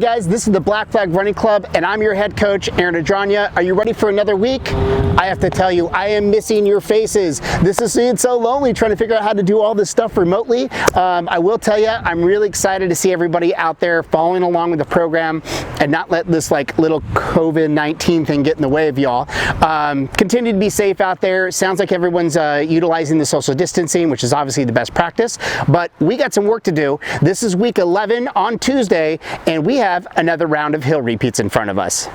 Alright guys, this is the Black Flag Running Club and I'm your head coach, Aaron Adranya. Are you ready for another week? I have to tell you, I am missing your faces. This is it's so lonely trying to figure out how to do all this stuff remotely. I will tell you, I'm really excited to see everybody out there following along with the program and not let this like little COVID-19 thing get in the way of y'all. Continue to be safe out there. Sounds like everyone's utilizing the social distancing, which is obviously the best practice, but we got some work to do. This is week 11 on Tuesday, and we have another round of hill repeats in front of us.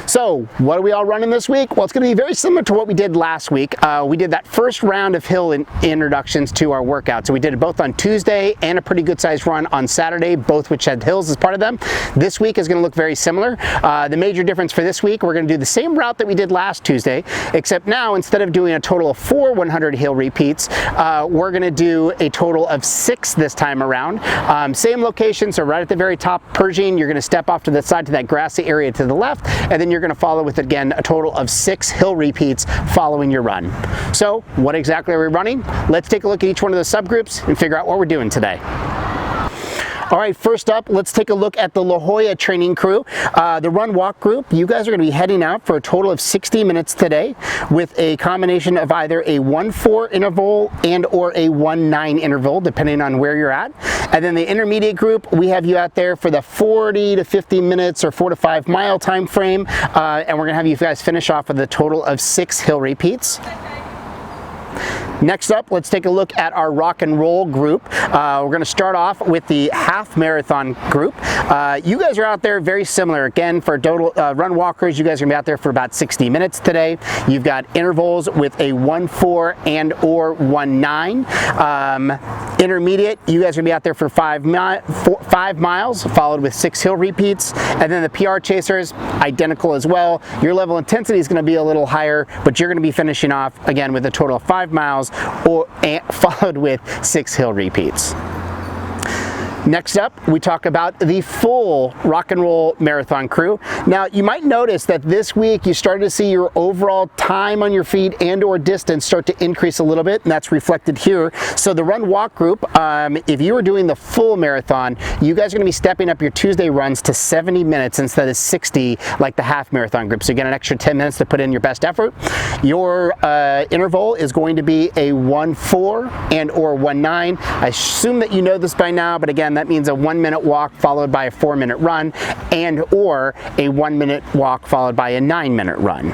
So what are we all running this week? Well, it's going to be very similar to what we did last week. We did that first round of hill introductions to our workout. So we did it both on Tuesday and a pretty good sized run on Saturday, both which had hills as part of them. This week is going to look very similar. The major difference for this week, we're going to do the same route that we did last Tuesday, except now instead of doing a total of 4 100 hill repeats, we're going to do a total of 6 this time around. Same location, so right at the very top, Pershing, you're going to step off to the side to that grassy area to the left, and then you're going to follow with, again, a total of 6 hill repeats following your run. So what exactly are we running? Let's take a look at each one of the subgroups and figure out what we're doing today. All right, first up, let's take a look at the La Jolla training crew. The run walk group, you guys are going to be heading out for a total of 60 minutes today with a combination of either a 1-4 interval and or a 1-9 interval, depending on where you're at. And then the intermediate group, we have you out there for the 40 to 50 minutes or 4 to 5 mile time frame. And we're going to have you guys finish off with a total of 6 hill repeats. Next up, let's take a look at our rock and roll group. We're going to start off with the half marathon group. You guys are out there very similar. Again, for total run walkers, you guys are going to be out there for about 60 minutes today. You've got intervals with a 1-4 and or 1-9. Intermediate, you guys are going to be out there for 5 miles, followed with 6 hill repeats. And then the PR chasers, identical as well. Your level of intensity is going to be a little higher, but you're going to be finishing off, again, with a total of 5 miles, followed with 6 hill repeats. Next up, we talk about the full rock and roll marathon crew. Now, you might notice that this week you started to see your overall time on your feet and or distance start to increase a little bit, and that's reflected here. So the run walk group, if you were doing the full marathon, you guys are gonna be stepping up your Tuesday runs to 70 minutes instead of 60 like the half marathon group. So you get an extra 10 minutes to put in your best effort. Your interval is going to be a 1-4 and or 1-9. I assume that you know this by now, but again, that means a 1-minute walk followed by a 4-minute run and or a 1-minute walk followed by a 9-minute run.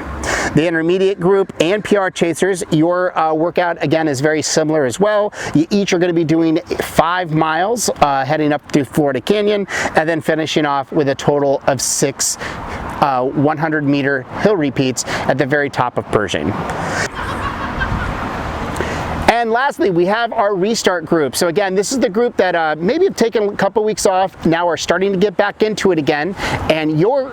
The intermediate group and PR chasers, your workout again is very similar as well. You each are going to be doing 5 miles heading up through Florida Canyon and then finishing off with a total of 6 100-meter hill repeats at the very top of Pershing. And lastly, we have our restart group. So again, this is the group that maybe have taken a couple weeks off, now are starting to get back into it again. And your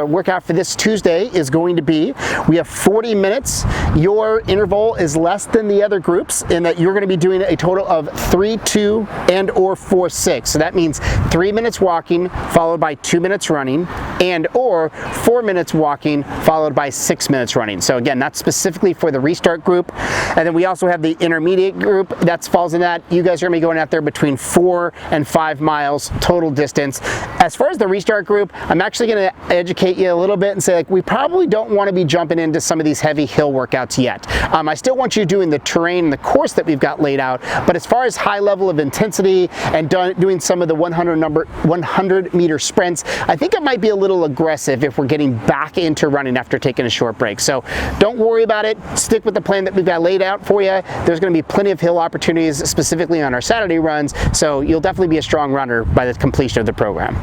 workout for this Tuesday is going to be, we have 40 minutes. Your interval is less than the other groups in that you're gonna be doing a total of 3-2 and or 4-6. So that means 3 minutes walking followed by 2 minutes running and or 4 minutes walking followed by 6 minutes running. So again, that's specifically for the restart group. And then we also have the intermediate group that falls in that. You guys are gonna be going out there between 4 and 5 miles total distance. As far as the restart group, I'm actually gonna educate you a little bit and say, like, we probably don't wanna be jumping into some of these heavy hill workouts yet. I still want you doing the terrain and the course that we've got laid out, but as far as high level of intensity and doing some of the 100-meter sprints, I think it might be a little aggressive if we're getting back into running after taking a short break. So don't worry about it. Stick with the plan that we've got laid out for you. There's going to be plenty of hill opportunities, specifically on our Saturday runs, so you'll definitely be a strong runner by the completion of the program.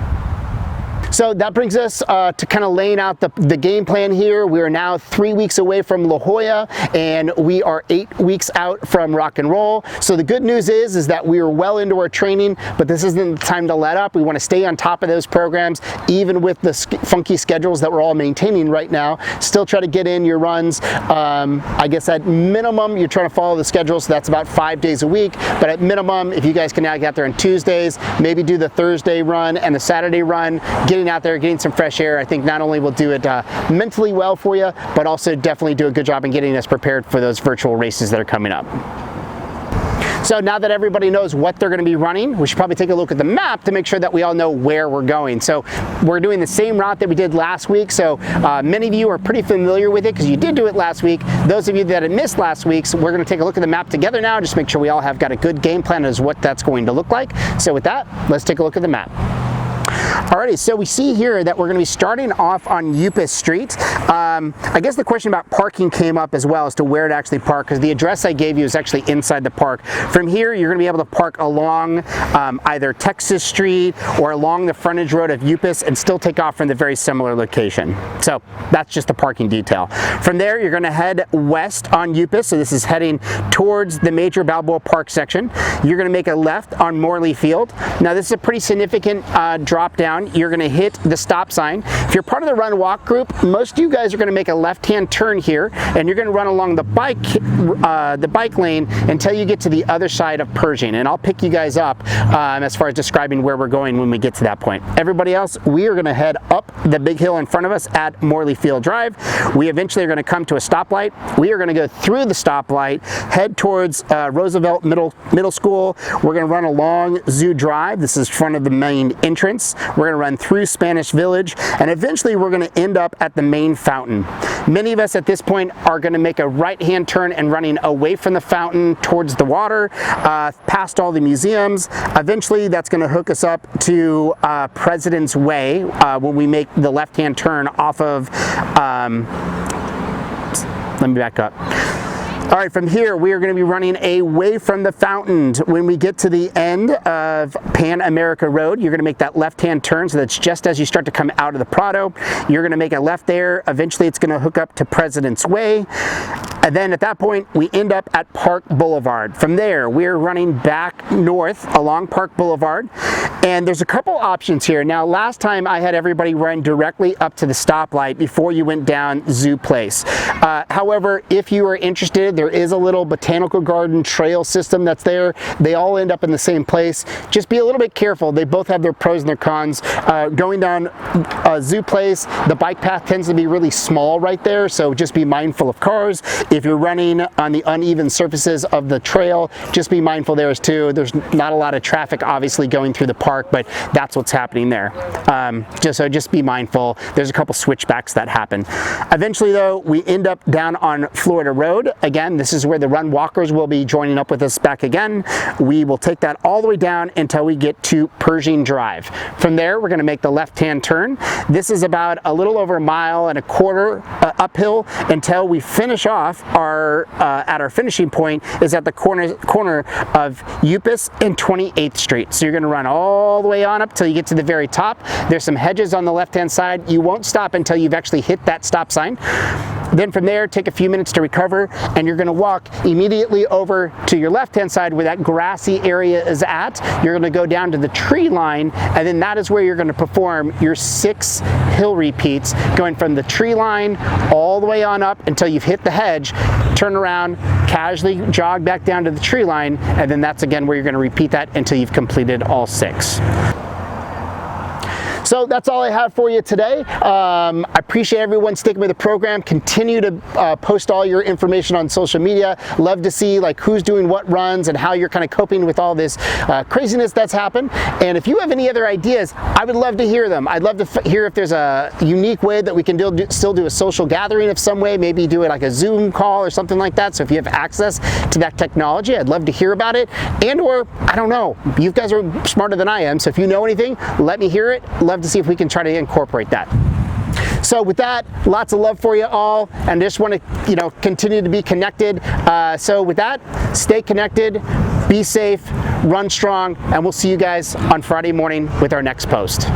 So that brings us to kind of laying out the game plan here. We are now 3 weeks away from La Jolla and we are 8 weeks out from rock and roll. So the good news is that we are well into our training, but this isn't the time to let up. We want to stay on top of those programs, even with the funky schedules that we're all maintaining right now. Still try to get in your runs. I guess at minimum, you're trying to follow the schedule, so that's about 5 days a week. But at minimum, if you guys can now get out there on Tuesdays, maybe do the Thursday run and the Saturday run, getting out there, getting some fresh air, I think not only will do it mentally well for you, but also definitely do a good job in getting us prepared for those virtual races that are coming up. So now that everybody knows what they're going to be running, we should probably take a look at the map to make sure that we all know where we're going. So we're doing the same route that we did last week. So many of you are pretty familiar with it because you did do it last week. Those of you that had missed last week's, we're going to take a look at the map together now, just make sure we all have got a good game plan as what that's going to look like. So with that, let's take a look at the map. Alrighty, so we see here that we're going to be starting off on Upas Street. I guess the question about parking came up as well as to where to actually park, because the address I gave you is actually inside the park. From here, you're going to be able to park along either Texas Street or along the frontage road of Upas and still take off from the very similar location. So that's just the parking detail. From there, you're going to head west on Upas. So this is heading towards the major Balboa Park section. You're going to make a left on Morley Field. Now, this is a pretty significant drop down. You're going to hit the stop sign. If you're part of the run walk group, most of you guys are going to make a left-hand turn here, and you're going to run along the bike lane until you get to the other side of Pershing, and I'll pick you guys up as far as describing where we're going when we get to that point. Everybody else, we are going to head up the big hill in front of us at Morley Field Drive. We eventually are going to come to a stoplight. We are going to go through the stoplight, head towards Roosevelt Middle School. We're going to run along Zoo Drive. This is front of the main entrance. We're going to run through Spanish Village, and eventually we're going to end up at the main fountain. Many of us at this point are going to make a right-hand turn and running away from the fountain towards the water, past all the museums. Eventually that's going to hook us up to President's Way when we make the left-hand turn off of, let me back up. All right, from here, we are going to be running away from the fountain. When we get to the end of Pan America Road, you're going to make that left-hand turn. So that's just as you start to come out of the Prado. You're going to make a left there. Eventually, it's going to hook up to President's Way. And then at that point, we end up at Park Boulevard. From there, we're running back north along Park Boulevard. And there's a couple options here. Now, last time I had everybody run directly up to the stoplight before you went down Zoo Place. However, if you are interested, there is a little botanical garden trail system that's there. They all end up in the same place. Just be a little bit careful. They both have their pros and their cons. Going down Zoo Place, the bike path tends to be really small right there, so just be mindful of cars. If you're running on the uneven surfaces of the trail, just be mindful there too. There's not a lot of traffic obviously going through the park, but that's what's happening there. Just be mindful. There's a couple switchbacks that happen. Eventually though, we end up down on Florida Road. Again, this is where the run walkers will be joining up with us back again. We will take that all the way down until we get to Pershing Drive. From there, we're going to make the left-hand turn. This is about a little over 1.25 miles uphill until we finish off at our finishing point is at the corner of Upas and 28th Street. So you're going to run all the way on up till you get to the very top. There's some hedges on the left-hand side. You won't stop until you've actually hit that stop sign. Then from there, take a few minutes to recover, and you're going to walk immediately over to your left-hand side where that grassy area is at. You're going to go down to the tree line, and then that is where you're going to perform your 6 hill repeats, going from the tree line all the way on up until you've hit the hedge, turn around, casually jog back down to the tree line, and then that's again where you're going to repeat that until you've completed all 6. So that's all I have for you today. I appreciate everyone sticking with the program. Continue to post all your information on social media. Love to see like who's doing what runs and how you're kind of coping with all this craziness that's happened. And if you have any other ideas, I would love to hear them. I'd love to hear if there's a unique way that we can still do a social gathering of some way, maybe do it like a Zoom call or something like that. So if you have access to that technology, I'd love to hear about it. And or, I don't know, you guys are smarter than I am. So if you know anything, let me hear it. Love to see if we can try to incorporate that. So with that, lots of love for you all, and just want to continue to be connected. So with that, stay connected, be safe, run strong, and we'll see you guys on Friday morning with our next post.